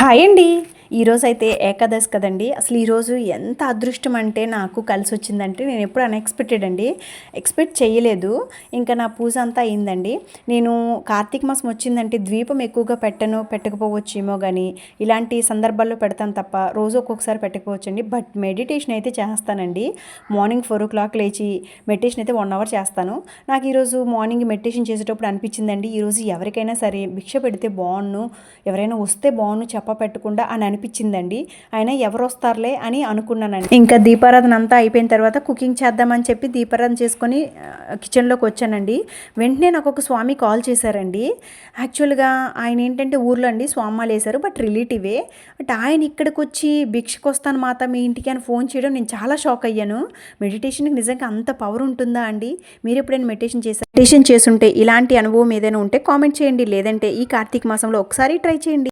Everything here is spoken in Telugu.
హాయ్ అండి. ఈరోజైతే ఏకాదశి కదండి. అసలు ఈరోజు ఎంత అదృష్టం అంటే నాకు కలిసి వచ్చిందంటే నేను ఎప్పుడు అన్ఎక్స్పెక్టెడ్ అండి. ఎక్స్పెక్ట్ చేయలేదు. ఇంకా నా పూజ అంతా అయిందండి. నేను కార్తీక మాసం వచ్చిందంటే దీపం ఎక్కువగా పెట్టకపోవచ్చేమో కానీ ఇలాంటి సందర్భాల్లో పెడతాను తప్ప రోజు ఒక్కొక్కసారి పెట్టకపోవచ్చండి. బట్ మెడిటేషన్ అయితే చేస్తానండి. మార్నింగ్ 4 o'clock లేచి మెడిటేషన్ అయితే 1 hour చేస్తాను. నాకు ఈరోజు మార్నింగ్ మెడిటేషన్ చేసేటప్పుడు అనిపించిందండి, ఈరోజు ఎవరికైనా సరే భిక్ష పెడితే బాగుండు, ఎవరైనా వస్తే బాగుండు చెప్ప పెట్టకుండా అని అనిపించిందండి. అయినా ఎవరు వస్తారులే అని అనుకున్నానండి. ఇంకా దీపారాధన అంతా అయిపోయిన తర్వాత కుకింగ్ చేద్దామని చెప్పి దీపారాధన చేసుకొని కిచెన్లోకి వచ్చానండి. వెంటనే నాకు ఒక స్వామి కాల్ చేశారండి. యాక్చువల్గా ఆయన ఏంటంటే ఊర్లో అండి స్వామాలు వేశారు, బట్ రిలేటివే. బట్ ఆయన ఇక్కడికి వచ్చి భిక్షకు వస్తాను మాత మీ ఇంటికి అని ఫోన్ చేయడం నేను చాలా షాక్ అయ్యాను. మెడిటేషన్కి నిజంగా అంత పవర్ ఉంటుందా అండి? మీరు ఎప్పుడైనా మెడిటేషన్ చేస్తుంటే ఇలాంటి అనుభవం ఏదైనా ఉంటే కామెంట్ చేయండి. లేదంటే ఈ కార్తీక మాసంలో ఒకసారి ట్రై చేయండి.